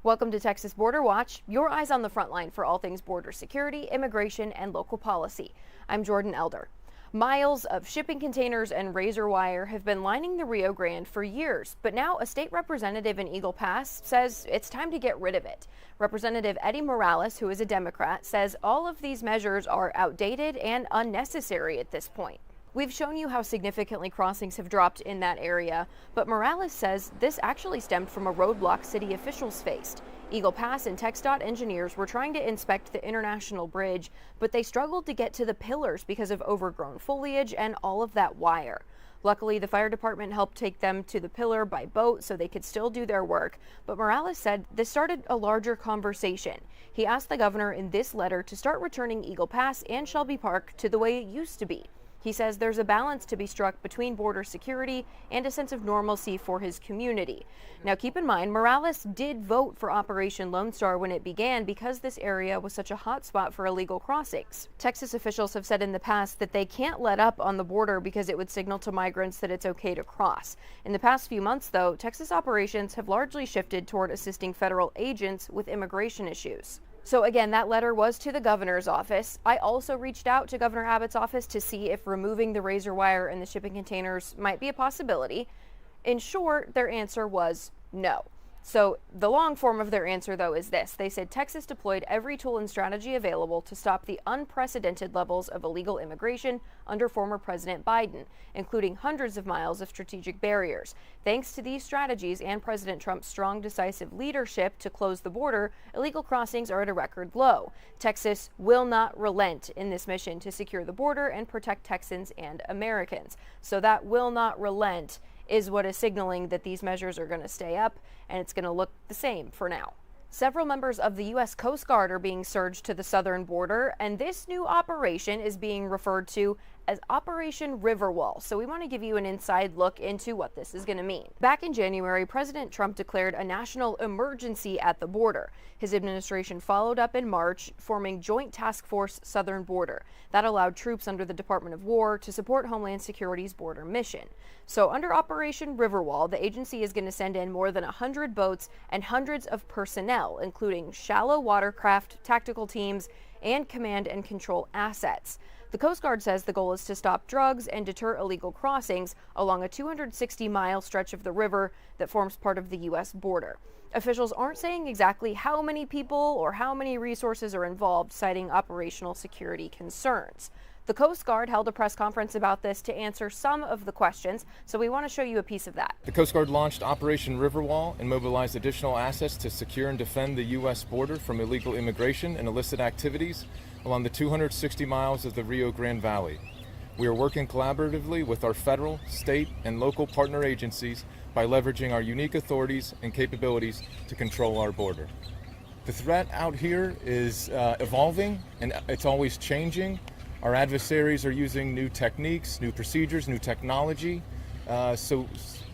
Welcome to Texas Border Watch, your eyes on the front line for all things border security, immigration, and local policy. I'm Jordan Elder. Miles of shipping containers and razor wire have been lining the Rio Grande for years, but now a state representative in Eagle Pass says it's time to get rid of it. Representative Eddie Morales, who is a Democrat, says all of these measures are outdated and unnecessary at this point. We've shown you how significantly crossings have dropped in that area, but Morales says this actually stemmed from a roadblock city officials faced. Eagle Pass and TxDOT engineers were trying to inspect the international bridge, but they struggled to get to the pillars because of overgrown foliage and all of that wire. Luckily, the fire department helped take them to the pillar by boat so they could still do their work, but Morales said this started a larger conversation. He asked the governor in this letter to start returning Eagle Pass and Shelby Park to the way it used to be. He says there's a balance to be struck between border security and a sense of normalcy for his community. Now keep in mind, Morales did vote for Operation Lone Star when it began because this area was such a hot spot for illegal crossings. Texas officials have said in the past that they can't let up on the border because it would signal to migrants that it's okay to cross. In the past few months, though, Texas operations have largely shifted toward assisting federal agents with immigration issues. So again, that letter was to the governor's office. I also reached out to Governor Abbott's office to see if removing the razor wire and the shipping containers might be a possibility. In short, their answer was no. So the long form of their answer, though, is this. They said Texas deployed every tool and strategy available to stop the unprecedented levels of illegal immigration under former President Biden, including hundreds of miles of strategic barriers. Thanks to these strategies and President Trump's strong, decisive leadership to close the border, illegal crossings are at a record low. Texas will not relent in this mission to secure the border and protect Texans and Americans. So that will not relent is what is signaling that these measures are going to stay up, and it's going to look the same for now. Several members of the U.S. Coast Guard are being surged to the southern border, and this new operation is being referred to as Operation Riverwall. So we want to give you an inside look into what this is going to mean. Back in January, President Trump declared a national emergency at the border. His administration followed up in March, forming Joint Task Force Southern Border. That allowed troops under the Department of War to support Homeland Security's border mission. So under Operation Riverwall, the agency is going to send in more than 100 boats and hundreds of personnel, including shallow watercraft, tactical teams, and command and control assets. The Coast Guard says the goal is to stop drugs and deter illegal crossings along a 260-mile stretch of the river that forms part of the U.S. border. Officials aren't saying exactly how many people or how many resources are involved, citing operational security concerns. The Coast Guard held a press conference about this to answer some of the questions, so we want to show you a piece of that. The Coast Guard launched Operation Riverwall and mobilized additional assets to secure and defend the U.S. border from illegal immigration and illicit activities along the 260 miles of the Rio Grande Valley. We are working collaboratively with our federal, state, and local partner agencies by leveraging our unique authorities and capabilities to control our border. The threat out here is evolving, and it's always changing. Our adversaries are using new techniques, new procedures, new technology. So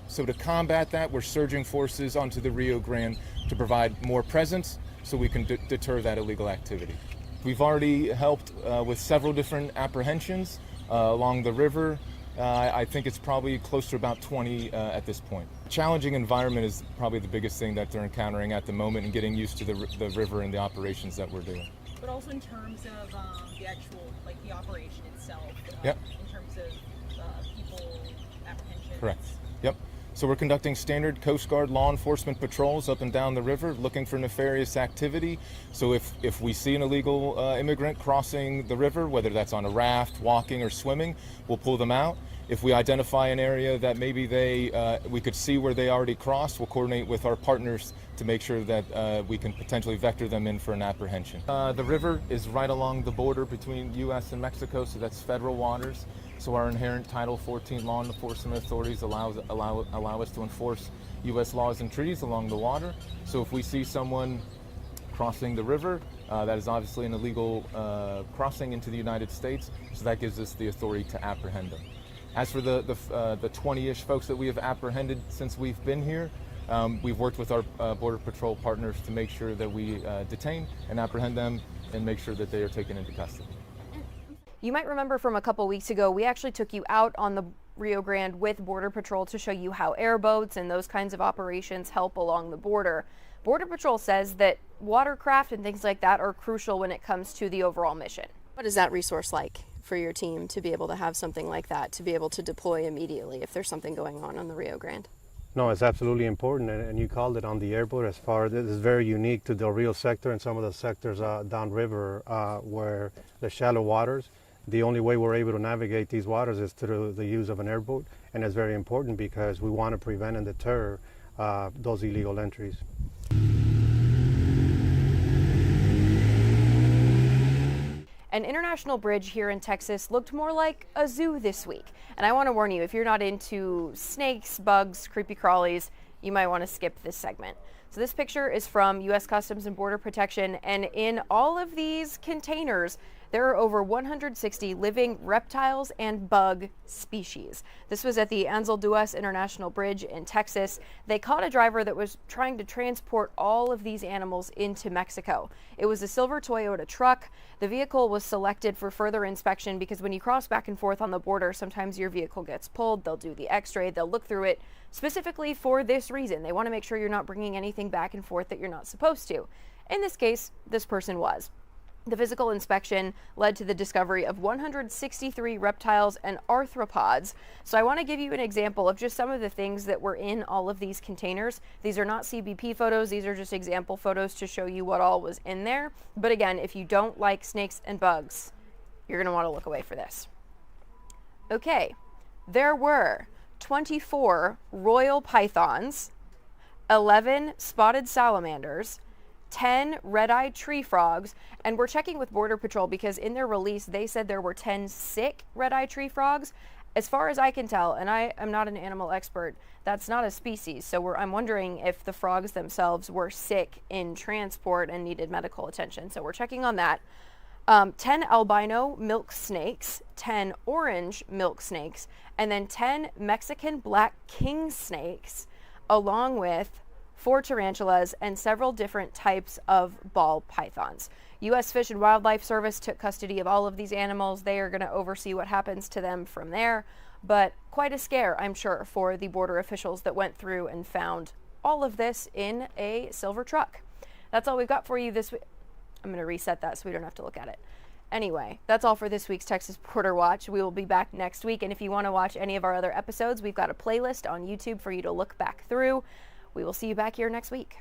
to combat that, we're surging forces onto the Rio Grande to provide more presence so we can deter that illegal activity. We've already helped with several different apprehensions along the river. I think it's probably close to about 20 at this point. Challenging environment is probably the biggest thing that they're encountering at the moment, and getting used to the river and the operations that we're doing. But also in terms of the actual, like the operation itself, Yep. In terms of people apprehension. Correct. Yep. So we're conducting standard Coast Guard law enforcement patrols up and down the river, looking for nefarious activity. So if we see an illegal immigrant crossing the river, whether that's on a raft, walking, or swimming, we'll pull them out. If we identify an area that maybe we could see where they already crossed, we'll coordinate with our partners to make sure that we can potentially vector them in for an apprehension. The river is right along the border between U.S. and Mexico, so that's federal waters. So our inherent Title 14 law enforcement authorities allow us to enforce U.S. laws and treaties along the water. So if we see someone crossing the river, that is obviously an illegal crossing into the United States, so that gives us the authority to apprehend them. As for the 20-ish folks that we have apprehended since we've been here, we've worked with our Border Patrol partners to make sure that we detain and apprehend them and make sure that they are taken into custody. You might remember from a couple weeks ago, we actually took you out on the Rio Grande with Border Patrol to show you how airboats and those kinds of operations help along the border. Border Patrol says that watercraft and things like that are crucial when it comes to the overall mission. What is that resource like for your team to be able to have something like that, to be able to deploy immediately if there's something going on the Rio Grande? No, it's absolutely important, and you called it on the airboat. As far as this is very unique to Del Rio sector and some of the sectors downriver where the shallow waters. The only way we're able to navigate these waters is through the use of an airboat, and it's very important because we want to prevent and deter those illegal entries. An international bridge here in Texas looked more like a zoo this week. And I want to warn you, if you're not into snakes, bugs, creepy crawlies, you might want to skip this segment. So this picture is from U.S. Customs and Border Protection, and in all of these containers, there are over 160 living reptiles and bug species. This was at the Ansel Duas International Bridge in Texas. They caught a driver that was trying to transport all of these animals into Mexico. It was a silver Toyota truck. The vehicle was selected for further inspection because when you cross back and forth on the border, sometimes your vehicle gets pulled. They'll do the x-ray, they'll look through it specifically for this reason. They want to make sure you're not bringing anything back and forth that you're not supposed to. In this case, this person was. The physical inspection led to the discovery of 163 reptiles and arthropods. So I want to give you an example of just some of the things that were in all of these containers. These are not CBP photos. These are just example photos to show you what all was in there. But again, if you don't like snakes and bugs, you're going to want to look away for this. Okay, there were 24 royal pythons, 11 spotted salamanders, 10 red-eyed tree frogs, and we're checking with Border Patrol because in their release they said there were 10 sick red-eyed tree frogs. As far as I can tell, and I am not an animal expert, that's not a species, so I'm wondering if the frogs themselves were sick in transport and needed medical attention, so we're checking on that. 10 albino milk snakes, 10 orange milk snakes, and then 10 Mexican black king snakes, along with 4 tarantulas, and several different types of ball pythons. U.S. Fish and Wildlife Service took custody of all of these animals. They are going to oversee what happens to them from there. But quite a scare, I'm sure, for the border officials that went through and found all of this in a silver truck. That's all we've got for you this week. I'm going to reset that so we don't have to look at it. Anyway, that's all for this week's Texas Border Watch. We will be back next week, and if you want to watch any of our other episodes, we've got a playlist on YouTube for you to look back through. We will see you back here next week.